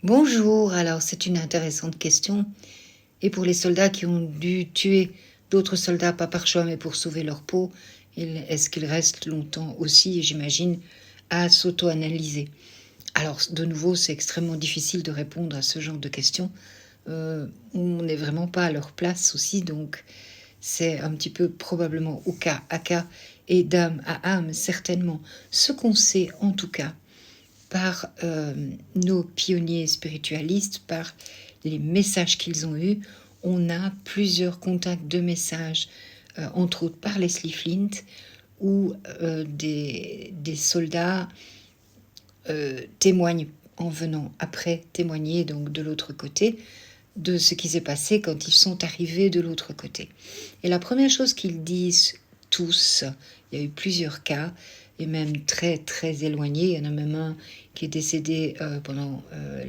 Bonjour, alors c'est une intéressante question. Et pour les soldats qui ont dû tuer d'autres soldats, pas par choix, mais pour sauver leur peau, est-ce qu'ils restent longtemps aussi, j'imagine, à s'auto-analyser? Alors, de nouveau, c'est extrêmement difficile de répondre à ce genre de questions. On n'est vraiment pas à leur place aussi, donc c'est un petit peu probablement au cas à cas et d'âme à âme, certainement. Ce qu'on sait en tout cas, par nos pionniers spiritualistes, par les messages qu'ils ont eus, on a plusieurs contacts de messages, entre autres par Leslie Flint, où des soldats témoignent en venant après témoigner donc de l'autre côté de ce qui s'est passé quand ils sont arrivés de l'autre côté. Et la première chose qu'ils disent tous, il y a eu plusieurs cas, et même très très éloignés, il y en a même un qui est décédé pendant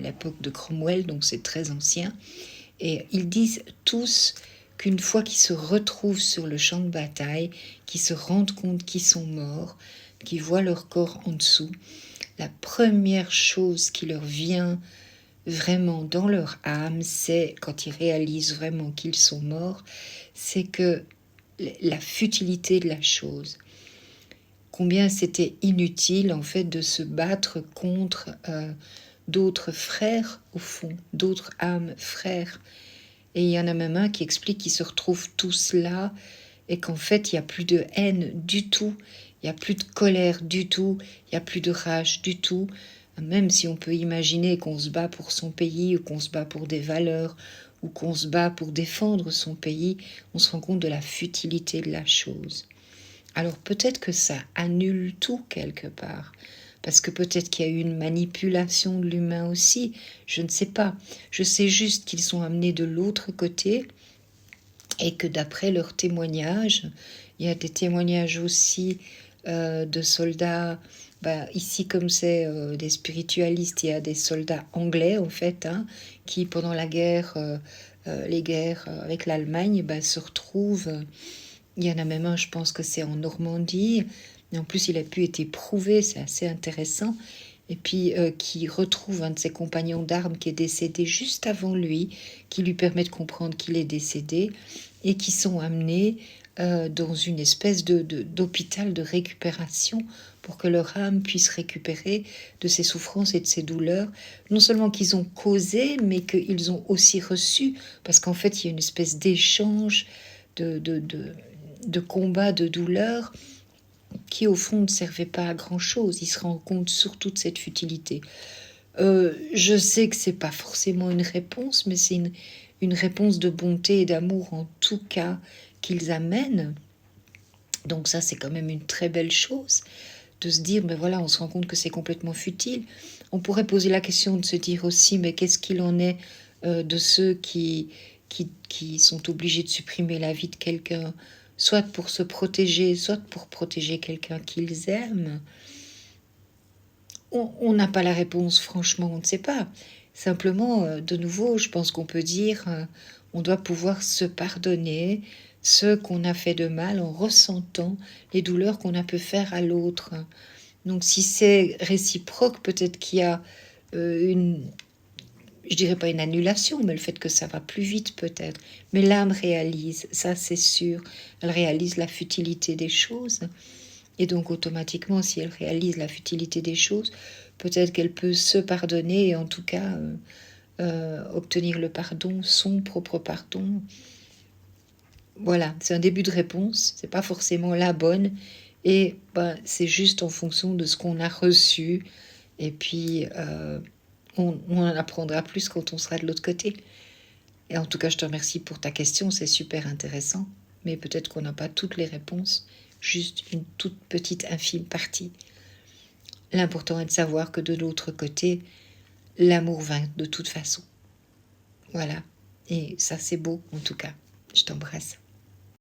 l'époque de Cromwell, donc c'est très ancien, et ils disent tous qu'une fois qu'ils se retrouvent sur le champ de bataille, qu'ils se rendent compte qu'ils sont morts, qu'ils voient leur corps en dessous, la première chose qui leur vient vraiment dans leur âme, c'est, quand ils réalisent vraiment qu'ils sont morts, c'est que la futilité de la chose, combien c'était inutile en fait de se battre contre d'autres frères au fond, d'autres âmes frères. Et il y en a même un qui explique qu'ils se retrouvent tous là et qu'en fait il n'y a plus de haine du tout, il n'y a plus de colère du tout, il n'y a plus de rage du tout. Même si on peut imaginer qu'on se bat pour son pays ou qu'on se bat pour des valeurs ou qu'on se bat pour défendre son pays, on se rend compte de la futilité de la chose. Alors peut-être que ça annule tout quelque part, parce que peut-être qu'il y a eu une manipulation de l'humain aussi, je ne sais pas. Je sais juste qu'ils sont amenés de l'autre côté et que d'après leurs témoignages, il y a des témoignages aussi de soldats. Ici, comme c'est des spiritualistes, il y a des soldats anglais en fait, qui pendant la guerre, les guerres avec l'Allemagne, se retrouvent. Il y en a même un, je pense que c'est en Normandie, et en plus il a pu être prouvé, c'est assez intéressant. Et puis qui retrouve un de ses compagnons d'armes qui est décédé juste avant lui, qui lui permet de comprendre qu'il est décédé, et qui sont amenés dans une espèce d'hôpital de récupération pour que leur âme puisse récupérer de ses souffrances et de ses douleurs, non seulement qu'ils ont causé, mais qu'ils ont aussi reçu, parce qu'en fait il y a une espèce d'échange de combat, de douleur, qui au fond ne servait pas à grand chose. Il se rend compte surtout de cette futilité. Je sais que c'est pas forcément une réponse, mais c'est une réponse de bonté et d'amour en tout cas qu'ils amènent. Donc ça, c'est quand même une très belle chose de se dire, mais voilà, on se rend compte que c'est complètement futile. On pourrait poser la question de se dire aussi, mais qu'est-ce qu'il en est de ceux qui sont obligés de supprimer la vie de quelqu'un, soit pour se protéger, soit pour protéger quelqu'un qu'ils aiment. On n'a pas la réponse, franchement, on ne sait pas. Simplement, de nouveau, je pense qu'on peut dire, on doit pouvoir se pardonner ce qu'on a fait de mal en ressentant les douleurs qu'on a pu faire à l'autre. Donc si c'est réciproque, peut-être qu'il y a je dirais pas une annulation, mais le fait que ça va plus vite peut-être. Mais l'âme réalise, ça c'est sûr, elle réalise la futilité des choses. Et donc automatiquement, si elle réalise la futilité des choses, peut-être qu'elle peut se pardonner et en tout cas obtenir le pardon, son propre pardon. Voilà, c'est un début de réponse, c'est pas forcément la bonne, et c'est juste en fonction de ce qu'on a reçu, et puis on en apprendra plus quand on sera de l'autre côté. Et en tout cas, je te remercie pour ta question, c'est super intéressant, mais peut-être qu'on n'a pas toutes les réponses, juste une toute petite infime partie. L'important est de savoir que de l'autre côté, l'amour vainc de toute façon. Voilà, et ça c'est beau en tout cas. Je t'embrasse.